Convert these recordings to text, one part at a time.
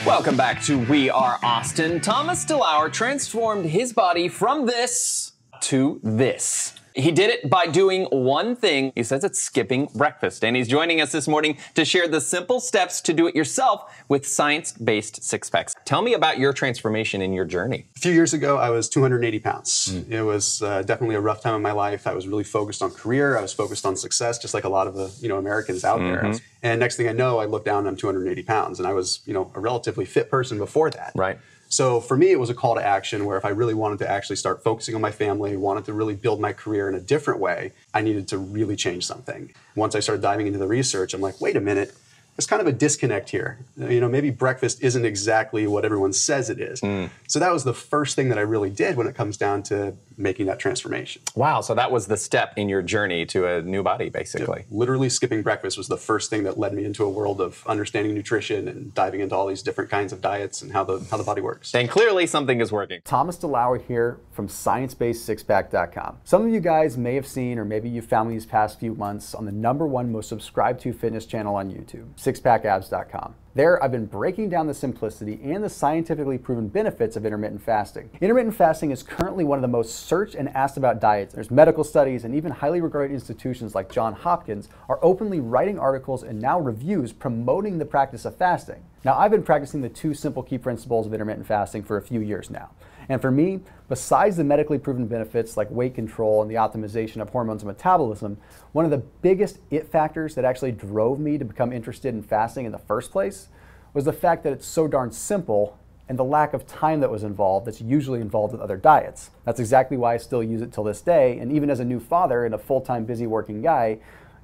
Welcome back to We Are Austin. Thomas DeLauer transformed his body from this to this. He did it by doing one thing. He says it's skipping breakfast. And he's joining us this morning to share the simple steps to do it yourself with science-based six packs. Tell me about your transformation in your journey. A few years ago, I was 280 pounds. It was definitely a rough time in my life. I was really focused on career. I was focused on success, just like a lot of the Americans out there. And next thing I know, I look down and I'm 280 pounds. And I was a relatively fit person before that. Right. So for me, it was a call to action where if I really wanted to actually start focusing on my family, wanted to really build my career in a different way, I needed to really change something. Once I started diving into the research, I'm like, wait a minute, there's kind of a disconnect here. Maybe breakfast isn't exactly what everyone says it is. So that was the first thing that I really did when it comes down to making that transformation. Wow, so that was the step in your journey to a new body, basically. Yeah, literally skipping breakfast was the first thing that led me into a world of understanding nutrition and diving into all these different kinds of diets and how the body works. And clearly something is working. Thomas DeLauer here from SixPackAbs.com. Some of you guys may have seen, or maybe you found me these past few months on the #1 most subscribed to fitness channel on YouTube, SixPackAbs.com. There, I've been breaking down the simplicity and the scientifically proven benefits of intermittent fasting. Intermittent fasting is currently one of the most searched and asked about diets. There's medical studies and even highly regarded institutions like Johns Hopkins are openly writing articles and now reviews promoting the practice of fasting. Now, I've been practicing the 2 simple key principles of intermittent fasting for a few years now. And for me, besides the medically proven benefits like weight control and the optimization of hormones and metabolism, one of the biggest it factors that actually drove me to become interested in fasting in the first place was the fact that it's so darn simple and the lack of time that was involved that's usually involved with other diets. That's exactly why I still use it till this day, and even as a new father and a full-time busy working guy,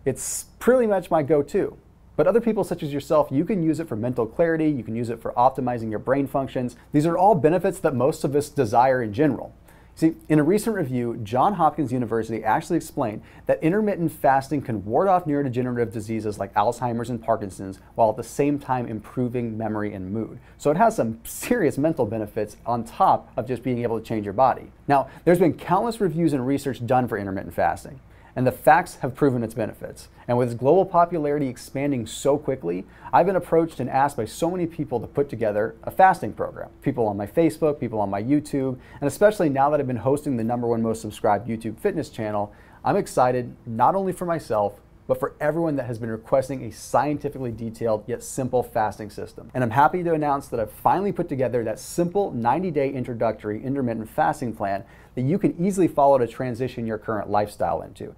it's pretty much my go-to. But other people such as yourself, you can use it for mental clarity, you can use it for optimizing your brain functions. These are all benefits that most of us desire in general. See, in a recent review, Johns Hopkins University actually explained that intermittent fasting can ward off neurodegenerative diseases like Alzheimer's and Parkinson's, while at the same time improving memory and mood. So it has some serious mental benefits on top of just being able to change your body. Now, there's been countless reviews and research done for intermittent fasting, and the facts have proven its benefits. And with its global popularity expanding so quickly, I've been approached and asked by so many people to put together a fasting program. People on my Facebook, people on my YouTube, and especially now that I've been hosting the #1 most subscribed YouTube fitness channel, I'm excited not only for myself, but for everyone that has been requesting a scientifically detailed yet simple fasting system. And I'm happy to announce that I've finally put together that simple 90-day introductory intermittent fasting plan that you can easily follow to transition your current lifestyle into.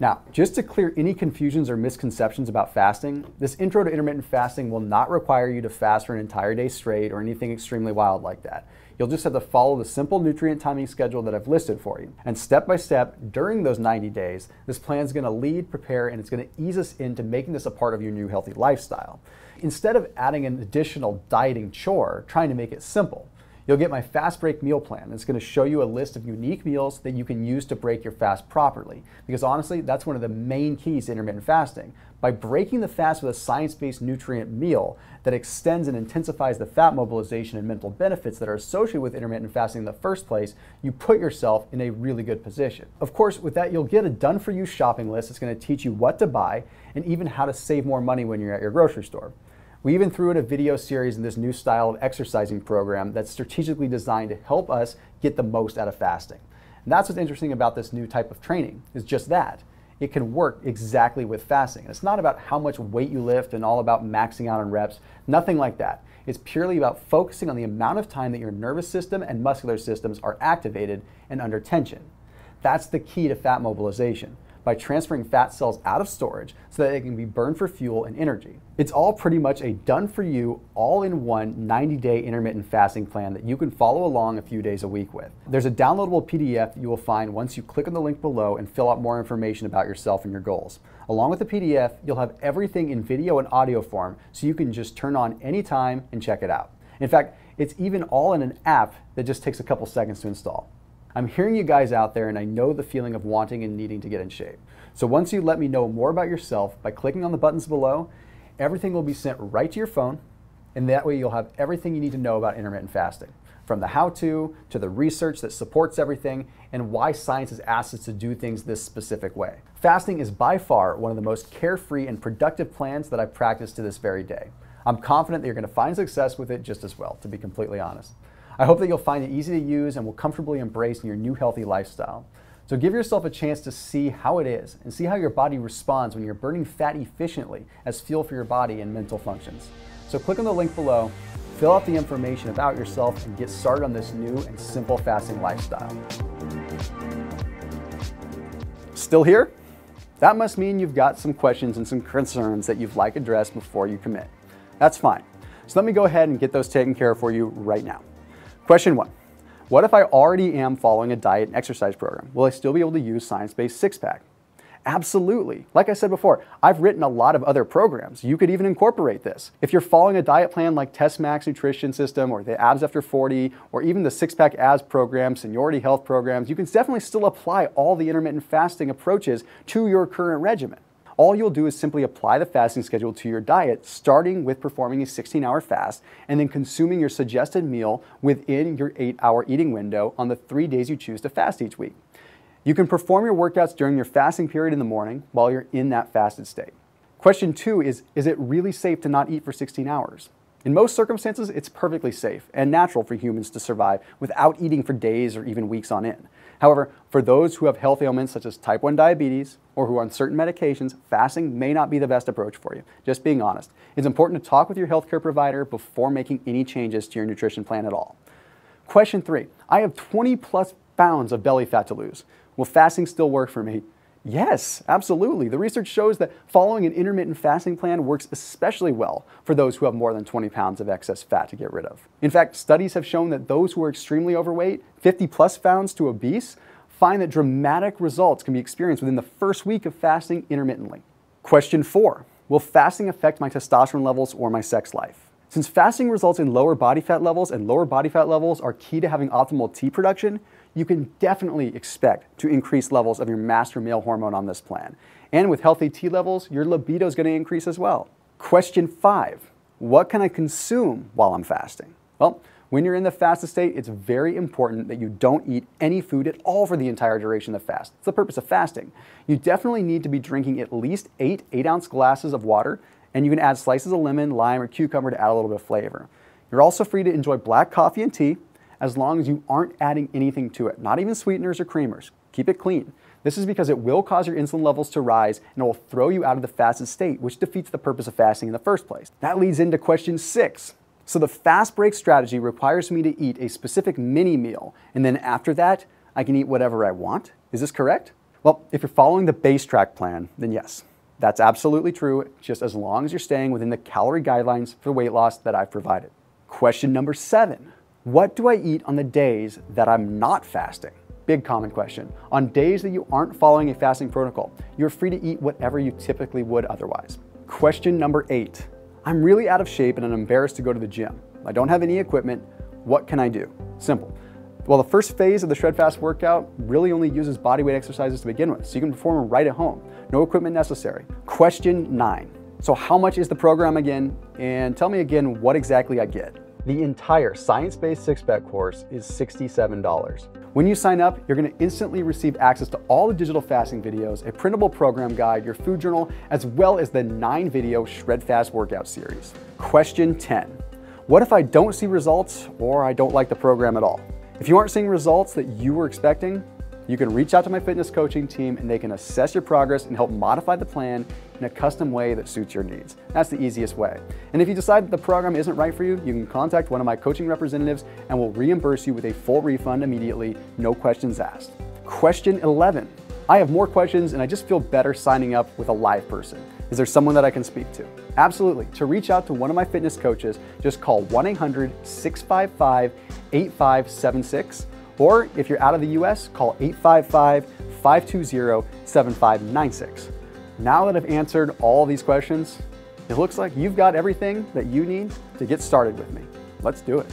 Now, just to clear any confusions or misconceptions about fasting, this intro to intermittent fasting will not require you to fast for an entire day straight or anything extremely wild like that. You'll just have to follow the simple nutrient timing schedule that I've listed for you. And step by step, during those 90 days, this plan is going to lead, prepare, and it's going to ease us into making this a part of your new healthy lifestyle. Instead of adding an additional dieting chore, trying to make it simple, you'll get my fast break meal plan. It's going to show you a list of unique meals that you can use to break your fast properly. Because honestly, that's one of the main keys to intermittent fasting. By breaking the fast with a science-based nutrient meal that extends and intensifies the fat mobilization and mental benefits that are associated with intermittent fasting in the first place, you put yourself in a really good position. Of course, with that, you'll get a done-for-you shopping list that's going to teach you what to buy and even how to save more money when you're at your grocery store. We even threw in a video series in this new style of exercising program that's strategically designed to help us get the most out of fasting. And that's what's interesting about this new type of training, is just that. It can work exactly with fasting. And it's not about how much weight you lift and all about maxing out on reps, nothing like that. It's purely about focusing on the amount of time that your nervous system and muscular systems are activated and under tension. That's the key to fat mobilization, by transferring fat cells out of storage so that they can be burned for fuel and energy. It's all pretty much a done-for-you, all-in-one 90-day intermittent fasting plan that you can follow along a few days a week with. There's a downloadable PDF you will find once you click on the link below and fill out more information about yourself and your goals. Along with the PDF, you'll have everything in video and audio form so you can just turn on anytime and check it out. In fact, it's even all in an app that just takes a couple seconds to install. I'm hearing you guys out there, and I know the feeling of wanting and needing to get in shape. So once you let me know more about yourself by clicking on the buttons below, everything will be sent right to your phone, and that way you'll have everything you need to know about intermittent fasting, from the how-to to the research that supports everything and why science has asked us to do things this specific way. Fasting is by far one of the most carefree and productive plans that I've practiced to this very day. I'm confident that you're going to find success with it just as well, to be completely honest. I hope that you'll find it easy to use and will comfortably embrace in your new healthy lifestyle. So give yourself a chance to see how it is and see how your body responds when you're burning fat efficiently as fuel for your body and mental functions. So click on the link below, fill out the information about yourself, and get started on this new and simple fasting lifestyle. Still here? That must mean you've got some questions and some concerns that you'd like addressed before you commit. That's fine. So let me go ahead and get those taken care of for you right now. Question 1. What if I already am following a diet and exercise program? Will I still be able to use science-based six-pack? Absolutely. Like I said before, I've written a lot of other programs. You could even incorporate this. If you're following a diet plan like Test Max Nutrition System or the Abs After 40 or even the SixPack Abs program, Seniority Health programs, you can definitely still apply all the intermittent fasting approaches to your current regimen. All you'll do is simply apply the fasting schedule to your diet, starting with performing a 16-hour fast and then consuming your suggested meal within your 8-hour eating window on the 3 days you choose to fast each week. You can perform your workouts during your fasting period in the morning while you're in that fasted state. Question 2 is it really safe to not eat for 16 hours? In most circumstances, it's perfectly safe and natural for humans to survive without eating for days or even weeks on end. However, for those who have health ailments such as type 1 diabetes or who are on certain medications, fasting may not be the best approach for you. Just being honest. It's important to talk with your healthcare provider before making any changes to your nutrition plan at all. Question 3, I have 20 plus pounds of belly fat to lose. Will fasting still work for me? Yes, absolutely. The research shows that following an intermittent fasting plan works especially well for those who have more than 20 pounds of excess fat to get rid of. In fact, studies have shown that those who are extremely overweight, 50 plus pounds to obese, find that dramatic results can be experienced within the first week of fasting intermittently. Question 4, will fasting affect my testosterone levels or my sex life? Since fasting results in lower body fat levels and lower body fat levels are key to having optimal T production, you can definitely expect to increase levels of your master male hormone on this plan. And with healthy T levels, your libido is going to increase as well. Question 5, what can I consume while I'm fasting? Well, when you're in the fasted state, it's very important that you don't eat any food at all for the entire duration of the fast. It's the purpose of fasting. You definitely need to be drinking at least 8 8-ounce glasses of water, and you can add slices of lemon, lime, or cucumber to add a little bit of flavor. You're also free to enjoy black coffee and tea, as long as you aren't adding anything to it, not even sweeteners or creamers. Keep it clean. This is because it will cause your insulin levels to rise and it will throw you out of the fasted state, which defeats the purpose of fasting in the first place. That leads into question 6. So the fast break strategy requires me to eat a specific mini meal, and then after that, I can eat whatever I want. Is this correct? Well, if you're following the base track plan, then yes, that's absolutely true, just as long as you're staying within the calorie guidelines for weight loss that I've provided. Question number 7. What do I eat on the days that I'm not fasting? Big common question. On days that you aren't following a fasting protocol, you're free to eat whatever you typically would otherwise. Question number 8. I'm really out of shape and I'm embarrassed to go to the gym. I don't have any equipment. What can I do? Simple. Well, the first phase of the Shred Fast workout really only uses bodyweight exercises to begin with, so you can perform them right at home. No equipment necessary. Question 9. So how much is the program again? And tell me again what exactly I get. The entire science-based six-pack course is $67. When you sign up, you're going to instantly receive access to all the digital fasting videos, a printable program guide, your food journal, as well as the 9-video Shred Fast workout series. Question 10. What if I don't see results or I don't like the program at all? If you aren't seeing results that you were expecting, you can reach out to my fitness coaching team and they can assess your progress and help modify the plan in a custom way that suits your needs. That's the easiest way. And if you decide that the program isn't right for you, you can contact one of my coaching representatives and we'll reimburse you with a full refund immediately, no questions asked. Question 11. I have more questions and I just feel better signing up with a live person. Is there someone that I can speak to? Absolutely. To reach out to one of my fitness coaches, just call 1-800-655-8576. Or if you're out of the US, call 855-520-7596. Now that I've answered all these questions, it looks like you've got everything that you need to get started with me. Let's do it.